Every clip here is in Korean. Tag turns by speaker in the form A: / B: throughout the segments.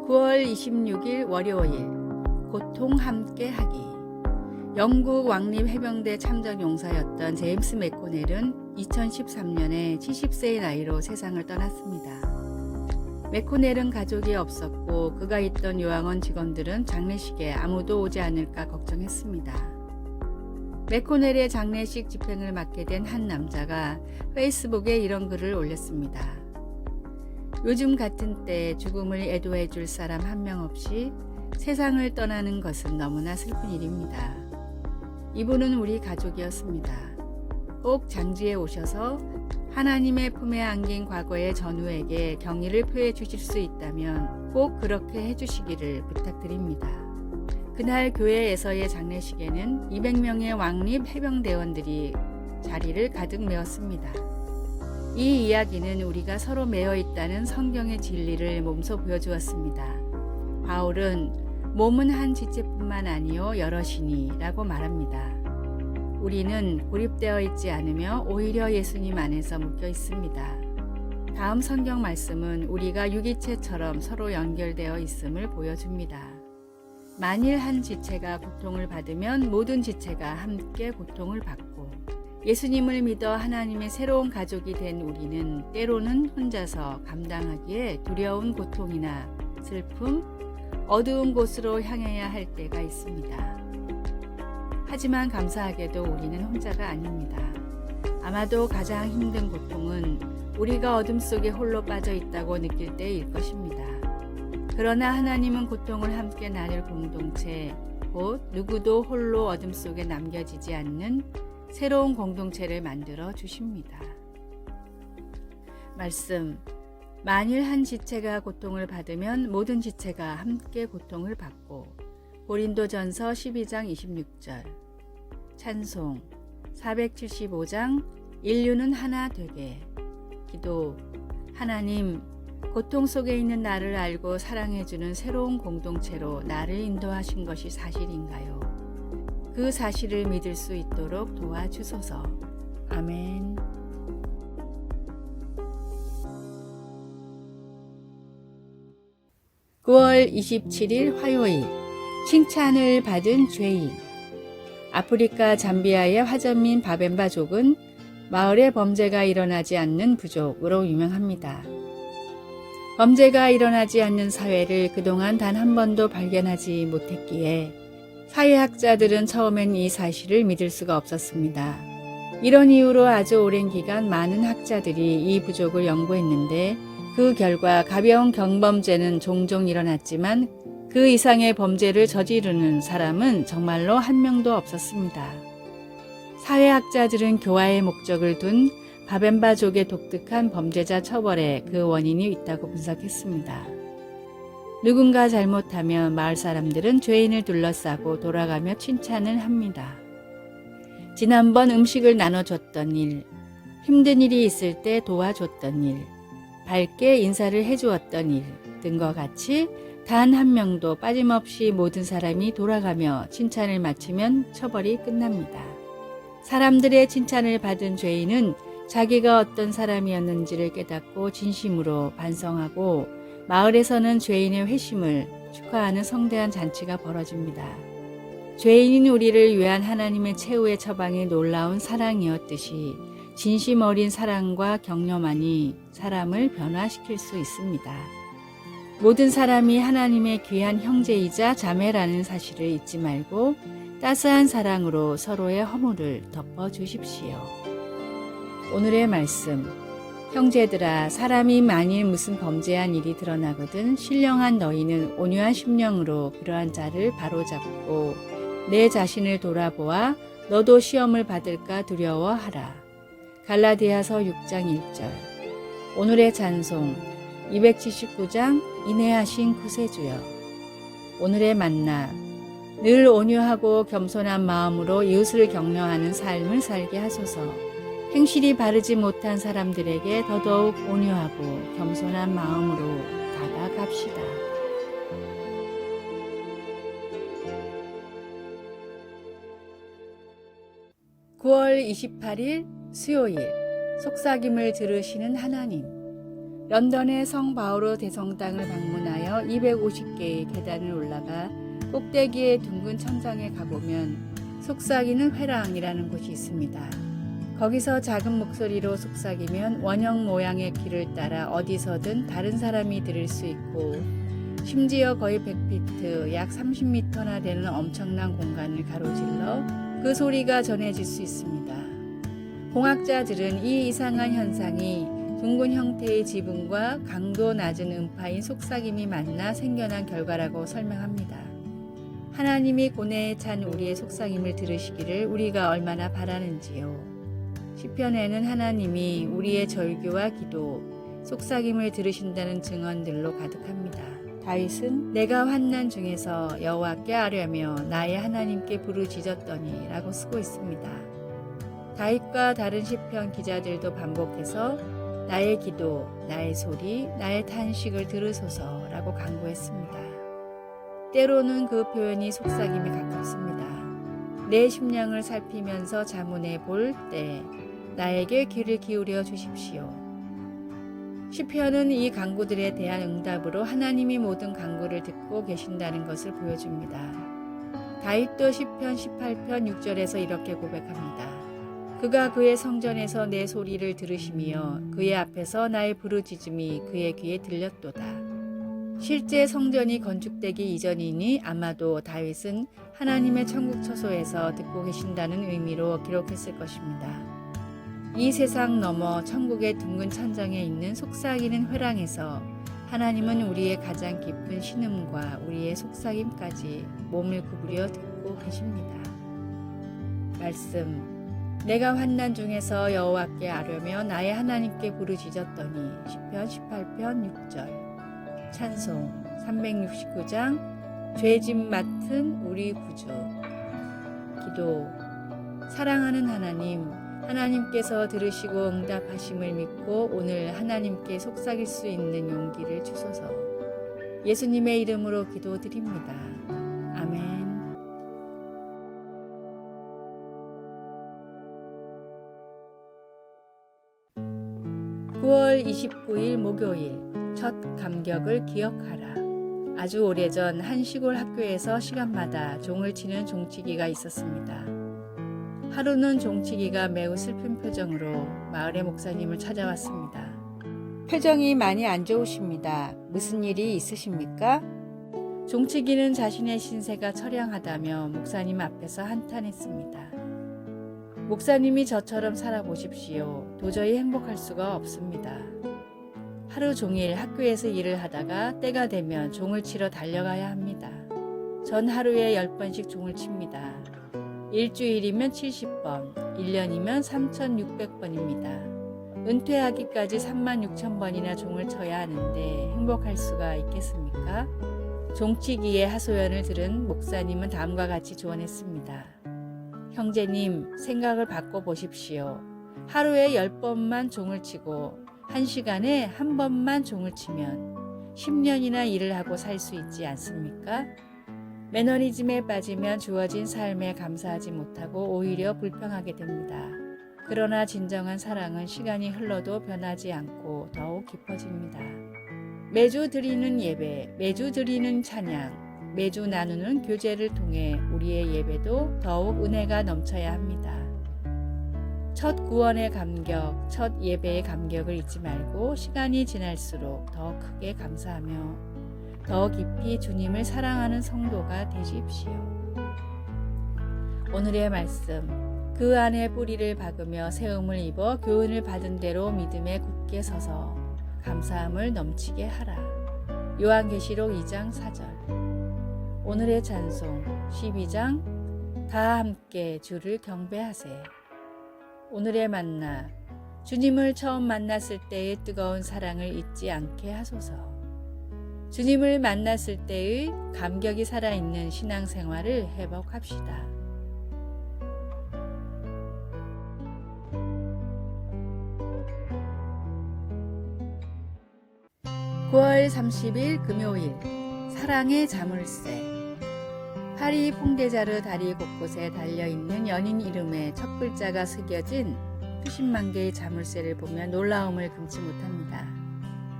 A: 9월 26일 월요일 고통 함께 하기. 영국 왕립 해병대 참전 용사였던 제임스 맥코넬은 2013년에 70세의 나이로 세상을 떠났습니다. 맥코넬은 가족이 없었고 그가 있던 요양원 직원들은 장례식에 아무도 오지 않을까 걱정했습니다. 맥코넬의 장례식 집행을 맡게 된 한 남자가 페이스북에 이런 글을 올렸습니다. 요즘 같은 때 죽음을 애도해 줄 사람 한 명 없이 세상을 떠나는 것은 너무나 슬픈 일입니다. 이분은 우리 가족이었습니다. 꼭 장지에 오셔서 하나님의 품에 안긴 과거의 전우에게 경의를 표해 주실 수 있다면 꼭 그렇게 해주시기를 부탁드립니다. 그날 교회에서의 장례식에는 200명의 왕립 해병대원들이 자리를 가득 메웠습니다. 이 이야기는 우리가 서로 매여 있다는 성경의 진리를 몸소 보여주었습니다. 바울은 몸은 한 지체뿐만 아니요 여럿이니 라고 말합니다. 우리는 고립되어 있지 않으며 오히려 예수님 안에서 묶여 있습니다. 다음 성경 말씀은 우리가 유기체처럼 서로 연결되어 있음을 보여줍니다. 만일 한 지체가 고통을 받으면 모든 지체가 함께 고통을 받고 예수님을 믿어 하나님의 새로운 가족이 된 우리는 때로는 혼자서 감당하기에 두려운 고통이나 슬픔, 어두운 곳으로 향해야 할 때가 있습니다. 하지만 감사하게도 우리는 혼자가 아닙니다. 아마도 가장 힘든 고통은 우리가 어둠 속에 홀로 빠져 있다고 느낄 때일 것입니다. 그러나 하나님은 고통을 함께 나눌 공동체, 곧 누구도 홀로 어둠 속에 남겨지지 않는 새로운 공동체를 만들어 주십니다. 말씀, 만일 한 지체가 고통을 받으면 모든 지체가 함께 고통을 받고 고린도전서 12장 26절. 찬송 475장 인류는 하나 되게. 기도, 하나님, 고통 속에 있는 나를 알고 사랑해주는 새로운 공동체로 나를 인도하신 것이 사실인가요? 그 사실을 믿을 수 있도록 도와주소서. 아멘. (9월 27일) 화요일 칭찬을 받은 죄인. 아프리카 잠비아의 화전민 바벤바족은 마을에 범죄가 일어나지 않는 부족으로 유명합니다. 범죄가 일어나지 않는 사회를 그동안 단 한 번도 발견하지 못했기에 사회학자들은 처음엔 이 사실을 믿을 수가 없었습니다. 이런 이유로 아주 오랜 기간 많은 학자들이 이 부족을 연구했는데 그 결과 가벼운 경범죄는 종종 일어났지만 그 이상의 범죄를 저지르는 사람은 정말로 한 명도 없었습니다. 사회학자들은 교화의 목적을 둔 바벤바족의 독특한 범죄자 처벌에 그 원인이 있다고 분석했습니다. 누군가 잘못하면 마을 사람들은 죄인을 둘러싸고 돌아가며 칭찬을 합니다. 지난번 음식을 나눠줬던 일, 힘든 일이 있을 때 도와줬던 일, 밝게 인사를 해주었던 일 등과 같이 단 한 명도 빠짐없이 모든 사람이 돌아가며 칭찬을 마치면 처벌이 끝납니다. 사람들의 칭찬을 받은 죄인은 자기가 어떤 사람이었는지를 깨닫고 진심으로 반성하고 마을에서는 죄인의 회심을 축하하는 성대한 잔치가 벌어집니다. 죄인인 우리를 위한 하나님의 최후의 처방이 놀라운 사랑이었듯이 진심 어린 사랑과 격려만이 사람을 변화시킬 수 있습니다. 모든 사람이 하나님의 귀한 형제이자 자매라는 사실을 잊지 말고 따스한 사랑으로 서로의 허물을 덮어주십시오. 오늘의 말씀, 형제들아, 사람이 만일 무슨 범죄한 일이 드러나거든 신령한 너희는 온유한 심령으로 그러한 자를 바로잡고 내 자신을 돌아보아 너도 시험을 받을까 두려워하라. 갈라디아서 6장 1절. 오늘의 찬송 279장 인내하신 구세주여. 오늘의 만나, 늘 온유하고 겸손한 마음으로 이웃을 격려하는 삶을 살게 하소서. 행실이 바르지 못한 사람들에게 더더욱 온유하고 겸손한 마음으로 다가갑시다. 9월 28일 수요일 속삭임을 들으시는 하나님. 런던의 성 바오로 대성당을 방문하여 250개의 계단을 올라가 꼭대기의 둥근 천장에 가보면 속삭이는 회랑이라는 곳이 있습니다. 거기서 작은 목소리로 속삭이면 원형 모양의 길을 따라 어디서든 다른 사람이 들을 수 있고 심지어 거의 100피트 약 30m나 되는 엄청난 공간을 가로질러 그 소리가 전해질 수 있습니다. 공학자들은 이 이상한 현상이 둥근 형태의 지붕과 강도 낮은 음파인 속삭임이 만나 생겨난 결과라고 설명합니다. 하나님이 고뇌에 찬 우리의 속삭임을 들으시기를 우리가 얼마나 바라는지요. 시편에는 하나님이 우리의 절규와 기도, 속삭임을 들으신다는 증언들로 가득합니다. 다윗은 내가 환난 중에서 여호와께 아뢰며 나의 하나님께 부르짖었더니 라고 쓰고 있습니다. 다윗과 다른 시편 기자들도 반복해서 나의 기도, 나의 소리, 나의 탄식을 들으소서 라고 간구했습니다. 때로는 그 표현이 속삭임에 가깝습니다. 내 심령을 살피면서 자문해 볼 때 나에게 귀를 기울여 주십시오. 시편은 이 간구들에 대한 응답으로 하나님이 모든 간구를 듣고 계신다는 것을 보여줍니다. 다윗도 시편 18편 6절에서 이렇게 고백합니다. 그가 그의 성전에서 내 소리를 들으시며 그의 앞에서 나의 부르짖음이 그의 귀에 들렸도다. 실제 성전이 건축되기 이전이니 아마도 다윗은 하나님의 천국 처소에서 듣고 계신다는 의미로 기록했을 것입니다. 이 세상 너머 천국의 둥근 천장에 있는 속삭이는 회랑에서 하나님은 우리의 가장 깊은 신음과 우리의 속삭임까지 몸을 구부려 듣고 계십니다. 말씀 내가 환난 중에서 여호와께 아뢰며 나의 하나님께 부르짖었더니 시편 18편 6절 찬송 369장 죄짐 맡은 우리 구주 기도 사랑하는 하나님께서 들으시고 응답하심을 믿고 오늘 하나님께 속삭일 수 있는 용기를 주소서. 예수님의 이름으로 기도드립니다. 아멘. 9월 29일 목요일 첫 감격을 기억하라. 아주 오래전 한 시골 학교에서 시간마다 종을 치는 종치기가 있었습니다. 하루는 종치기가 매우 슬픈 표정으로 마을의 목사님을 찾아왔습니다. 표정이 많이 안 좋으십니다. 무슨 일이 있으십니까? 종치기는 자신의 신세가 처량하다며 목사님 앞에서 한탄했습니다. 목사님이 저처럼 살아보십시오. 도저히 행복할 수가 없습니다. 하루 종일 학교에서 일을 하다가 때가 되면 종을 치러 달려가야 합니다. 전 하루에 10번씩 종을 칩니다. 일주일이면 70번, 1년이면 3,600번입니다. 은퇴하기까지 36,000번이나 종을 쳐야 하는데 행복할 수가 있겠습니까? 종치기의 하소연을 들은 목사님은 다음과 같이 조언했습니다. 형제님, 생각을 바꿔보십시오. 하루에 10번만 종을 치고 1시간에 한 번만 종을 치면 10년이나 일을 하고 살 수 있지 않습니까? 매너리즘에 빠지면 주어진 삶에 감사하지 못하고 오히려 불평하게 됩니다. 그러나 진정한 사랑은 시간이 흘러도 변하지 않고 더욱 깊어집니다. 매주 드리는 예배, 매주 드리는 찬양, 매주 나누는 교제를 통해 우리의 예배도 더욱 은혜가 넘쳐야 합니다. 첫 구원의 감격, 첫 예배의 감격을 잊지 말고 시간이 지날수록 더 크게 감사하며 더 깊이 주님을 사랑하는 성도가 되십시오. 오늘의 말씀, 그 안에 뿌리를 박으며 세움을 입어 교훈을 받은 대로 믿음에 굳게 서서 감사함을 넘치게 하라. 요한계시록 2장 4절. 오늘의 찬송 12장 다 함께 주를 경배하세. 오늘의 만나 주님을 처음 만났을 때의 뜨거운 사랑을 잊지 않게 하소서. 주님을 만났을 때의 감격이 살아있는 신앙생활을 회복합시다. (9월 30일) 금요일 사랑의 자물쇠. 파리 퐁데자르 다리 곳곳에 달려있는 연인 이름의 첫 글자가 새겨진 수십만 개의 자물쇠를 보면 놀라움을 금치 못합니다.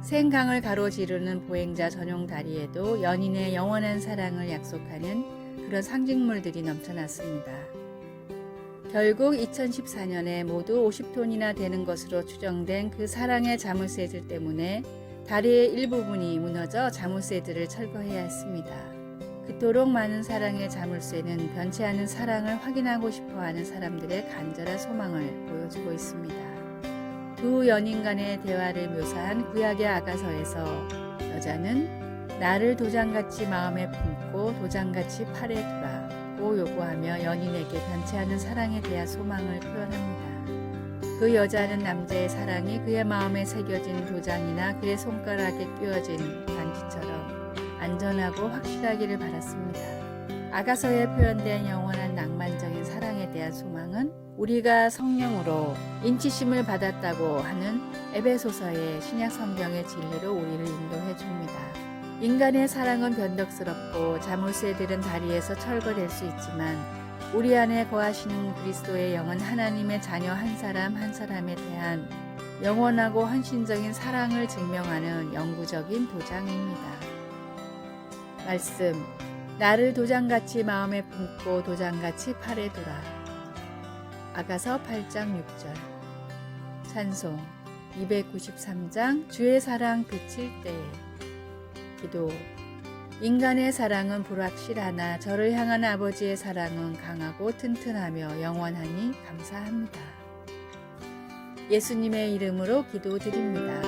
A: 생강을 가로지르는 보행자 전용 다리에도 연인의 영원한 사랑을 약속하는 그런 상징물들이 넘쳐났습니다. 결국 2014년에 모두 50톤이나 되는 것으로 추정된 그 사랑의 자물쇠들 때문에 다리의 일부분이 무너져 자물쇠들을 철거해야 했습니다. 그토록 많은 사랑의 자물쇠는 변치 않은 사랑을 확인하고 싶어하는 사람들의 간절한 소망을 보여주고 있습니다. 두 연인 간의 대화를 묘사한 구약의 아가서에서 여자는 나를 도장같이 마음에 품고 도장같이 팔에 두라고 요구하며 연인에게 변치 않은 사랑에 대한 소망을 표현합니다. 그 여자는 남자의 사랑이 그의 마음에 새겨진 도장이나 그의 손가락에 끼워진 반지처럼 안전하고 확실하기를 바랐습니다. 아가서에 표현된 영원한 낭만적인 사랑에 대한 소망은 우리가 성령으로 인치심을 받았다고 하는 에베소서의 신약 성경의 진리로 우리를 인도해 줍니다. 인간의 사랑은 변덕스럽고 자물쇠들은 다리에서 철거될 수 있지만 우리 안에 거하시는 그리스도의 영은 하나님의 자녀 한 사람 한 사람에 대한 영원하고 헌신적인 사랑을 증명하는 영구적인 도장입니다. 말씀, 나를 도장같이 마음에 품고 도장같이 팔에 두라. 아가서 8장 6절. 찬송 293장 주의 사랑 비칠 때에. 기도, 인간의 사랑은 불확실하나 저를 향한 아버지의 사랑은 강하고 튼튼하며 영원하니 감사합니다. 예수님의 이름으로 기도드립니다.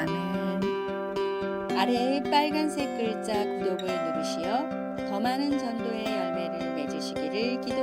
A: 아멘. 아래의 빨간색 글자 구독을 누르시어 더 많은 전도의 열매를 맺으시기를 기도드립니다.